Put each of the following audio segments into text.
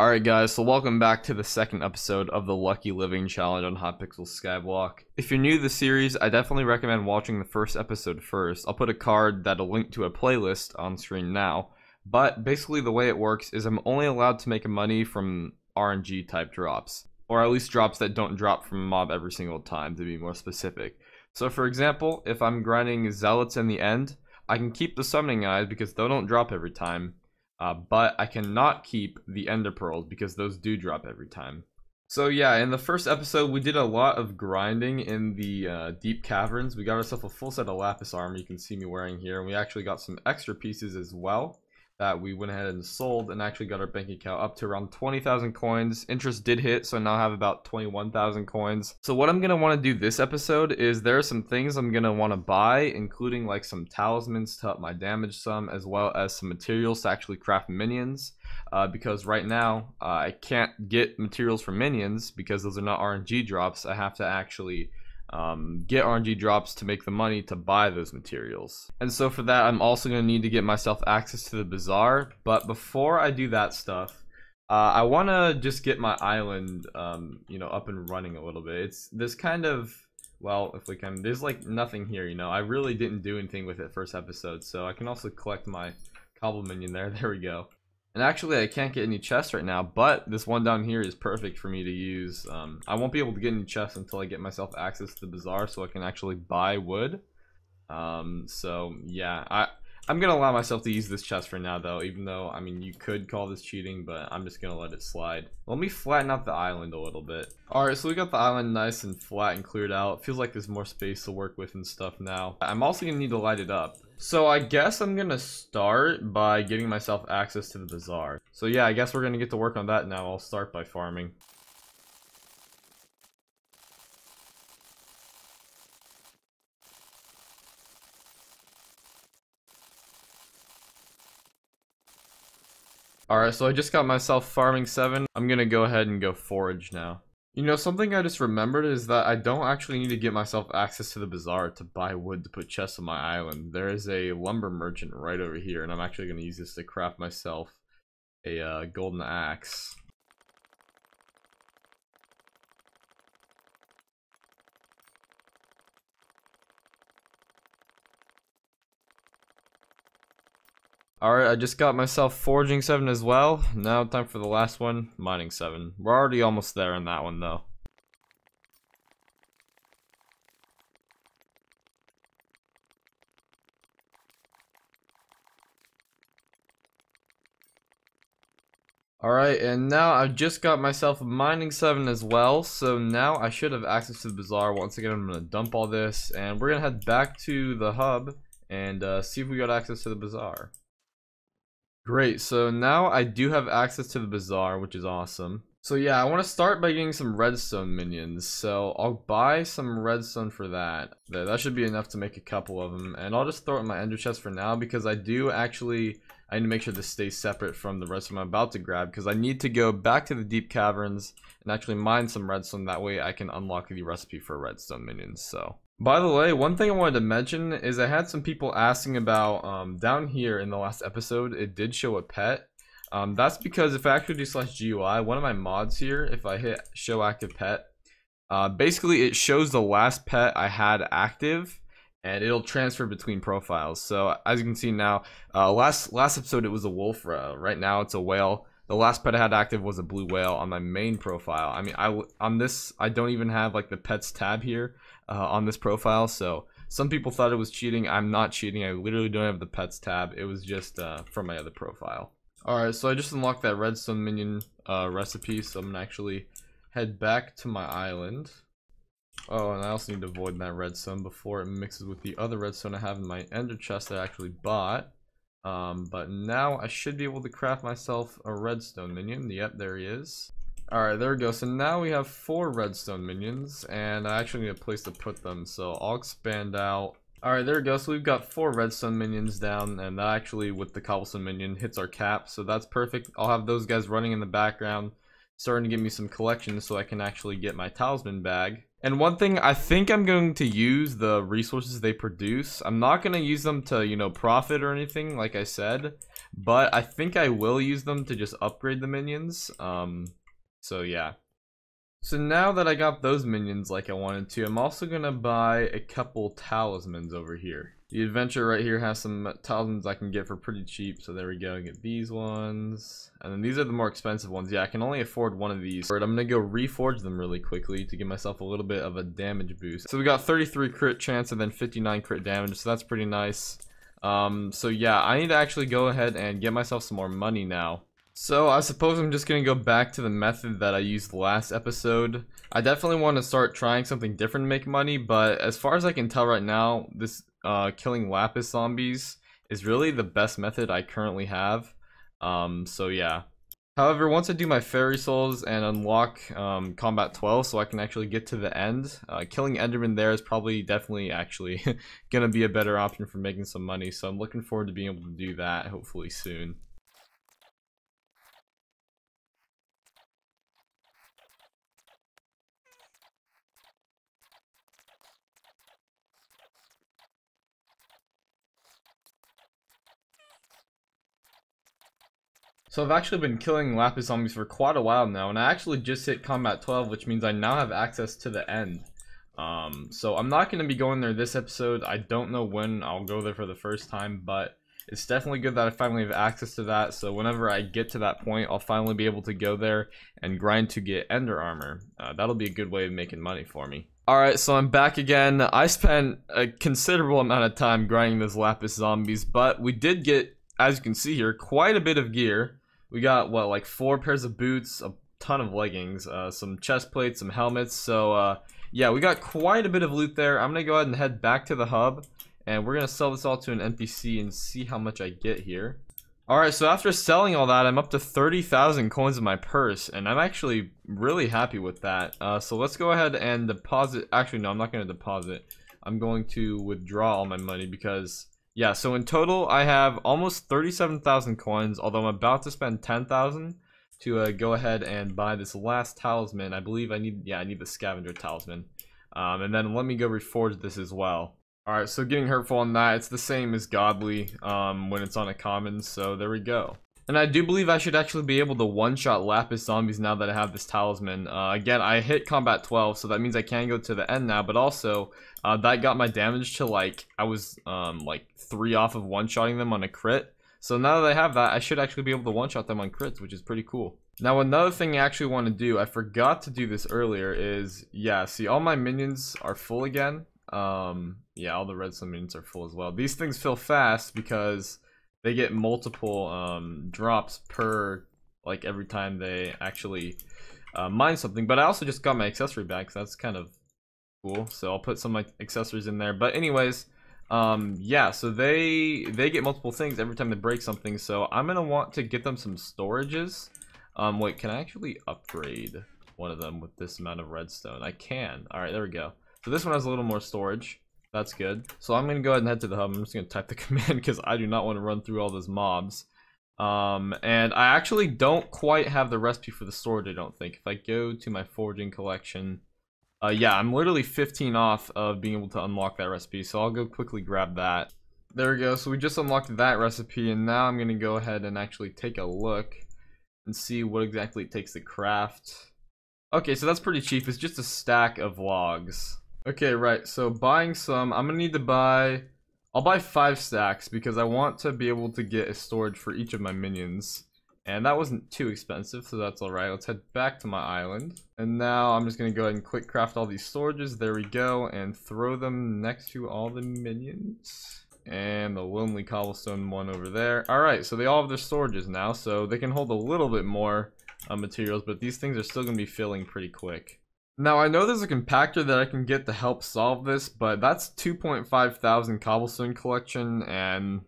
Alright guys, so welcome back to the second episode of the Lucky Living Challenge on Hypixel SkyBlock. If you're new to the series, I definitely recommend watching the first episode first. I'll put a card that'll link to a playlist on screen now. But basically the way it works is I'm only allowed to make money from RNG type drops. Or at least drops that don't drop from a mob every single time, to be more specific. So for example, if I'm grinding Zealots in the end, I can keep the Summoning Eyes because they don't drop every time. But I cannot keep the Ender Pearls because those do drop every time. So yeah, in the first episode we did a lot of grinding in the deep caverns. We got ourselves a full set of Lapis armor you can see me wearing here, and we actually got some extra pieces as well that we went ahead and sold and actually got our bank account up to around 20,000 coins. Interest did hit, so now I have about 21,000 coins. So what I'm going to want to do this episode is there are some things I'm going to want to buy, including like some talismans to up my damage some, as well as some materials to actually craft minions. Because right now I can't get materials for minions because those are not RNG drops. I have to actually get RNG drops to make the money to buy those materials. And so for that I'm also going to need to get myself access to the bazaar. But before I do that stuff, I want to just get my island up and running a little bit. It's this kind of, well, if we can, there's like nothing here, I really didn't do anything with it first episode, so I can also collect my cobble minion there. There we go. And actually I can't get any chests right now, but this one down here is perfect for me to use. I won't be able to get any chests until I get myself access to the bazaar so I can actually buy wood. So yeah, I'm gonna allow myself to use this chest for now though, even though, I mean, you could call this cheating, but I'm just gonna let it slide. Let me flatten out the island a little bit. Alright, so we got the island nice and flat and cleared out. It feels like there's more space to work with and stuff now. I'm also gonna need to light it up. So I guess I'm gonna start by getting myself access to the bazaar. So yeah, I guess we're gonna get to work on that now. I'll start by farming. Alright, so I just got myself farming 7. I'm gonna go ahead and go forage now. Something I just remembered is that I don't actually need to get myself access to the bazaar to buy wood to put chests on my island. There is a lumber merchant right over here, and I'm actually going to use this to craft myself a golden axe. Alright, I just got myself foraging 7 as well. Now time for the last one, mining 7. We're already almost there on that one though. Alright, and now I've just got myself mining 7 as well, so now I should have access to the bazaar. Once again, I'm going to dump all this, and we're going to head back to the hub and see if we got access to the bazaar. Great, so now I do have access to the bazaar, which is awesome. So yeah, I want to start by getting some redstone minions, so I'll buy some redstone for that. That should be enough to make a couple of them, and I'll just throw it in my ender chest for now because I need to make sure this stays separate from the redstone I'm about to grab because I need to go back to the deep caverns and actually mine some redstone. That way I can unlock the recipe for redstone minions. So, by the way, one thing I wanted to mention is I had some people asking about down here in the last episode, it did show a pet. That's because if I actually do /GUI, one of my mods here, if I hit show active pet, basically it shows the last pet I had active and it'll transfer between profiles. So as you can see now, last episode it was a wolf, right now it's a whale. The last pet I had active was a blue whale on my main profile. I mean, on this I don't even have like the pets tab here on this profile, so some people thought it was cheating. I'm not cheating. I literally don't have the pets tab. It was just from my other profile. Alright, so I just unlocked that redstone minion recipe, so I'm gonna actually head back to my island. Oh, and I also need to void that redstone before it mixes with the other redstone I have in my ender chest that I actually bought. But now I should be able to craft myself a redstone minion. Yep, there he is. Alright, there we go. So now we have 4 redstone minions, and I actually need a place to put them, so I'll expand out. Alright, there we go. So we've got 4 redstone minions down, and that actually, with the cobblestone minion, hits our cap, so that's perfect. I'll have those guys running in the background starting to give me some collections so I can actually get my talisman bag. And one thing, I think I'm going to use the resources they produce. I'm not going to use them to, you know, profit or anything, like I said, but I think I will use them to just upgrade the minions. So yeah. So now that I got those minions like I wanted to, I'm also going to buy a couple talismans over here. The adventure right here has some talismans I can get for pretty cheap, so there we go. Get these ones, and then these are the more expensive ones. Yeah, I can only afford one of these. I'm gonna go reforge them really quickly to give myself a little bit of a damage boost. So we got 33 crit chance and then 59 crit damage, so that's pretty nice. So yeah, I need to actually go ahead and get myself some more money now. So I suppose I'm just gonna go back to the method that I used last episode. I definitely want to start trying something different to make money, but as far as I can tell right now, this killing Lapis zombies is really the best method I currently have. So yeah. However, once I do my fairy souls and unlock combat 12 so I can actually get to the end, killing Enderman there is probably definitely actually gonna be a better option for making some money, so I'm looking forward to being able to do that hopefully soon. So I've actually been killing Lapis zombies for quite a while now, and I actually just hit combat 12, which means I now have access to the end. So I'm not going to be going there this episode. I don't know when I'll go there for the first time, but it's definitely good that I finally have access to that, so whenever I get to that point, I'll finally be able to go there and grind to get ender armor. That'll be a good way of making money for me. Alright, so I'm back again. I spent a considerable amount of time grinding those Lapis zombies, but we did get, as you can see here, quite a bit of gear. We got, what, like 4 pairs of boots, a ton of leggings, some chest plates, some helmets, so yeah, we got quite a bit of loot there. I'm gonna go ahead and head back to the hub, and we're gonna sell this all to an NPC and see how much I get here. Alright, so after selling all that, I'm up to 30,000 coins in my purse, and I'm actually really happy with that. So let's go ahead and deposit. Actually, no, I'm not gonna deposit. I'm going to withdraw all my money because, yeah, so in total, I have almost 37,000 coins, although I'm about to spend 10,000 to go ahead and buy this last talisman. I believe I need the scavenger talisman. And then let me go reforge this as well. Alright, so getting hurtful on that, it's the same as godly when it's on a common, so there we go. And I do believe I should actually be able to one-shot Lapis zombies now that I have this talisman. Again, I hit combat 12, so that means I can go to the end now, but also, that got my damage to, like, I was, like, 3 off of one-shotting them on a crit. So now that I have that, I should actually be able to one-shot them on crits, which is pretty cool. Now, another thing I actually want to do, I forgot to do this earlier, is, yeah, see, all my minions are full again. Yeah, all the redstone minions are full as well. These things fill fast because they get multiple drops per, like, every time they actually mine something. But I also just got my accessory bag, so that's kind of cool. So I'll put some like accessories in there. But anyways, yeah, so they get multiple things every time they break something. So I'm gonna want to get them some storages. Wait, can I actually upgrade one of them with this amount of redstone? I can. All right, there we go. So this one has a little more storage. That's good. So I'm gonna go ahead and head to the hub. I'm just gonna type the command because I do not want to run through all those mobs. And I actually don't quite have the recipe for the storage, I don't think. If I go to my foraging collection, yeah, I'm literally 15 off of being able to unlock that recipe, so I'll go quickly grab that. There we go, so we just unlocked that recipe, and now I'm gonna go ahead and actually take a look and see what exactly it takes to craft. Okay, so that's pretty cheap. It's just a stack of logs. Okay, right, so buying some, I'm gonna need to buy, I'll buy 5 stacks because I want to be able to get a storage for each of my minions. And that wasn't too expensive, so that's alright. Let's head back to my island. And now I'm just gonna go ahead and quick craft all these storages, there we go, and throw them next to all the minions. And the lonely cobblestone one over there. Alright, so they all have their storages now, so they can hold a little bit more materials, but these things are still gonna be filling pretty quick. Now, I know there's a compactor that I can get to help solve this, but that's 2.5 thousand cobblestone collection, and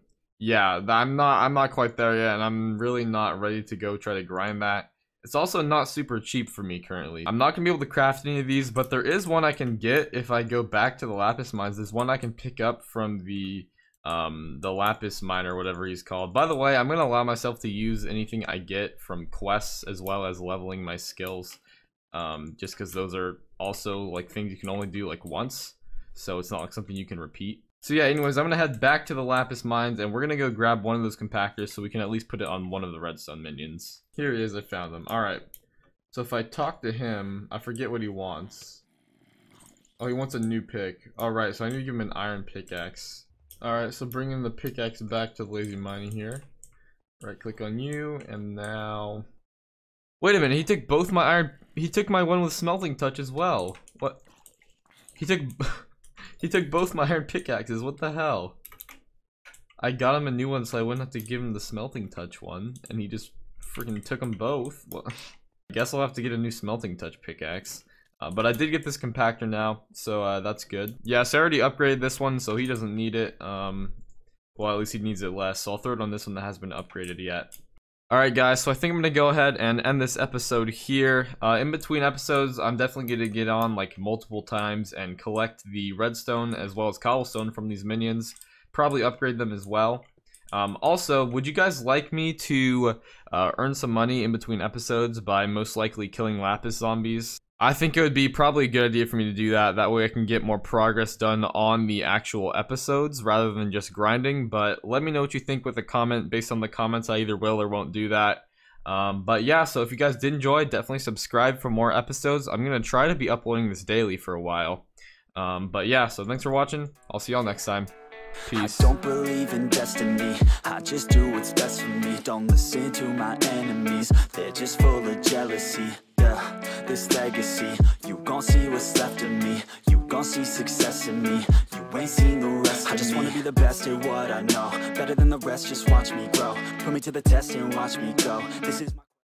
yeah, I'm not quite there yet, and I'm really not ready to go try to grind that. It's also not super cheap for me currently. I'm not gonna be able to craft any of these, but there is one I can get if I go back to the Lapis mines. There's one I can pick up from the the Lapis miner, whatever he's called. By the way, I'm gonna allow myself to use anything I get from quests as well as leveling my skills, just because those are also like things you can only do like once, so it's not like something you can repeat. So yeah, anyways, I'm gonna head back to the Lapis mines and we're gonna go grab one of those compactors so we can at least put it on one of the redstone minions. Here he is, I found him. Alright, so if I talk to him, I forget what he wants. Oh, he wants a new pick. Alright, so I need to give him an iron pickaxe. Alright, so bringing the pickaxe back to the lazy mining here. Right click on you, and now... Wait a minute, he took both my iron... He took my one with smelting touch as well. What? He took... He took both my iron pickaxes, what the hell? I got him a new one so I wouldn't have to give him the smelting touch one, and he just freaking took them both. Well, I guess I'll have to get a new smelting touch pickaxe. But I did get this compactor now, so that's good. Yeah, so I already upgraded this one, so he doesn't need it. Well, at least he needs it less, so I'll throw it on this one that hasn't been upgraded yet. Alright guys, so I think I'm gonna go ahead and end this episode here. In between episodes, I'm definitely gonna get on like multiple times and collect the redstone as well as cobblestone from these minions. Probably upgrade them as well. Also, would you guys like me to earn some money in between episodes by most likely killing Lapis zombies? I think it would be probably a good idea for me to do that. That way I can get more progress done on the actual episodes rather than just grinding. But let me know what you think with a comment. Based on the comments, I either will or won't do that. But yeah, so if you guys did enjoy, definitely subscribe for more episodes. I'm going to try to be uploading this daily for a while. But yeah, so thanks for watching. I'll see y'all next time. Peace. I don't believe in destiny, I just do what's best for me. Don't listen to my enemies, they're just full of jealousy. Yeah, this legacy, you gon' see what's left of me. You gon' see success in me, you ain't seen the rest of me. I just wanna be the best at what I know, better than the rest, just watch me grow. Put me to the test and watch me go. This is my